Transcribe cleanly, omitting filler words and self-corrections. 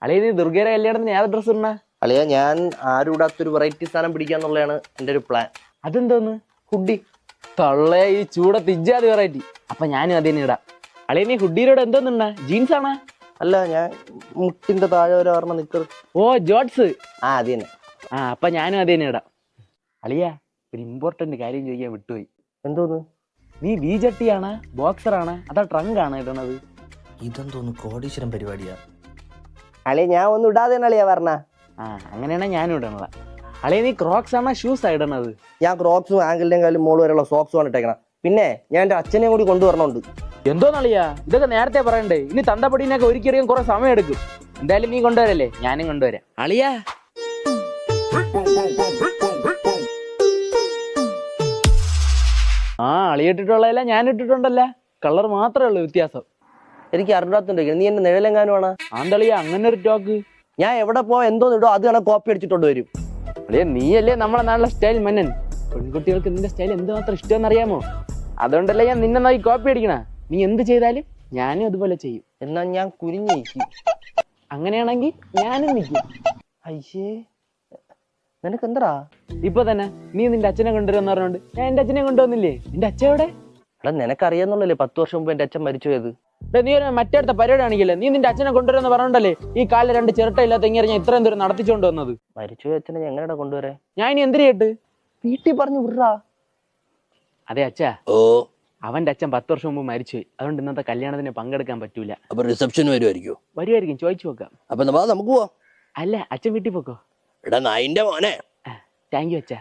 അളിയ നീ ദുർഗയുടെ കല്യാണത്തിന് ഏത് ഡ്രസ് ഇടണ? അളിയ ഞാൻ ആരൂടാത്തൊരു വെറൈറ്റി സാധനം പിടിക്കാന്നുള്ളതാണ് എന്റെ ഒരു പ്ലാൻ. അതെന്തോന്ന്? ഹുഡി. തള്ളേ ഈ ചൂടത്ത് ഇജ്ജാതി വെറൈറ്റി. അപ്പൊ ഞാനും അതിന് ഇടാം. അളിയ നീ ഹുഡിയിലൂടെ എന്തോന്നിണ്ട? ജീൻസ് ആണാ? അല്ല, ഞാൻ മുട്ടിന്റെ താഴെ വരെ പറഞ്ഞ നിക്കറ്. ഓ ജോട്ട്സ്. അത് തന്നെ. അപ്പൊ ഞാനും അതിന് ഇടാം. അളിയ ഒരു ഇമ്പോർട്ടന്റ് കാര്യം ചോദിക്കാൻ വിട്ടുപോയി. എന്തോന്ന്? നീ VJT-ആണോ ബോക്സറാണ് അതാ ട്രങ്ക് ആണ് ഇടണത്? ഇതെന്തോന്ന് കോടീശ്വരം പരിപാടിയാ? അളിയ ഞാൻ ഒന്നും ഇടാതെ അളിയാ പറഞ്ഞ. അങ്ങനെയാണെ ഞാനും ഇടണല്ല. അളിയ നീ ക്രോക്സ് ആണോ ഷൂസാ ഇടണത്? ഞാൻ ക്രോക്സും ആങ്കിളിന്റെയും കാലും മോള് വരെയുള്ള സോക്സും ആണ് ഇട്ടേക്കണം. പിന്നെ ഞാൻ എന്റെ അച്ഛനെയും കൂടി കൊണ്ടുവരണുണ്ട്. എന്തോന്നളിയാ ഇതൊക്കെ നേരത്തെ പറയണ്ടേ? ഇനി തന്തപ്പടീനൊക്കെ ഒരിക്കലും കുറെ സമയം എടുക്കും. എന്തായാലും നീ കൊണ്ടുവരല്ലേ, ഞാനും കൊണ്ടുവരാം. അളിയാ അളിയിട്ടിട്ടുള്ളതല്ല ഞാൻ ഇട്ടിട്ടുണ്ടല്ല, കളർ മാത്രമേ ഉള്ളൂ വ്യത്യാസം. എനിക്ക് അറിഞ്ഞാത്തുണ്ട്. നീ എന്റെ നിഴലെങ്ങാനുമാണ്. ആന്തളിയാ അങ്ങനെ ഒരു ടോക്ക്. ഞാൻ എവിടെ പോവാ എന്തോന്ന് ഇടോ അത് കണക്ക് കോപ്പി അടിച്ചിട്ടുണ്ട് വരും. അളിയ നീയല്ലേ നമ്മളെ നാട്ടിലെ സ്റ്റൈൽ മന്നൻ. പെൺകുട്ടികൾക്ക് നിന്റെ സ്റ്റൈൽ എന്തുമാത്രം ഇഷ്ടമെന്ന് അറിയാമോ? അതുകൊണ്ടല്ലേ ഞാൻ നിന്നെ നോക്കി കോപ്പി അടിക്കണ. നീ എന്ത് ചെയ്താലും ഞാനും അതുപോലെ ചെയ്യും. എന്നാ ഞാൻ കുനിഞ്ഞിരിക്കും. അങ്ങനെയാണെങ്കിൽ ഞാനും നിൽക്കും. അയ്യേ, നിനക്ക് എന്താ? ഇപ്പൊ തന്നെ നീ നിന്റെ അച്ഛനെ കൊണ്ടുവരുമെന്ന് പറഞ്ഞോണ്ട് ഞാൻ എന്റെ അച്ഛനെ കൊണ്ടുവന്നില്ലേ. നിന്റെ അച്ഛൻ എവിടെ? എടാ നിനക്കറിയാന്നുള്ളല്ലേ 10 വർഷം മുമ്പ് എന്റെ അച്ഛൻ മരിച്ചു പോയത്. നീ ഒരു മറ്റേടത്ത പരിപാടി ആണെങ്കിലേ നീ നിന്റെ അച്ഛനെ കൊണ്ടുവരുമെന്ന് പറഞ്ഞോണ്ടല്ലേ ഈ കാലിൽ 2 ചിരട്ടയില്ലാത്ത ഇങ്ങനെ ഞാൻ ഇത്രയും ദൂരം നടത്തിച്ചോണ്ട് വന്നത്. മരിച്ചു പോയ അച്ഛനെ എങ്ങനെയാ കൊണ്ടുവരാ? ഞാൻ ഇനി എന്തിനു കേട്ട് വീട്ടിൽ പറഞ്ഞു വിടാ. അതെ അച്ഛാ, ഓ അവന്റെ അച്ഛൻ 10 വർഷം മുമ്പ് മരിച്ചുപോയി. അതുകൊണ്ട് ഇന്നത്തെ കല്യാണത്തിന് പങ്കെടുക്കാൻ പറ്റൂല. അപ്പൊ റിസപ്ഷൻ വരുമായിരിക്കും, ചോദിച്ചു നോക്കാം. അപ്പൊ നമുക്ക് പോവാം. അല്ല അച്ഛൻ വീട്ടിൽ പോക്കോ. എടാ നായിന്റെ മോനെ. താങ്ക് യു അച്ഛാ.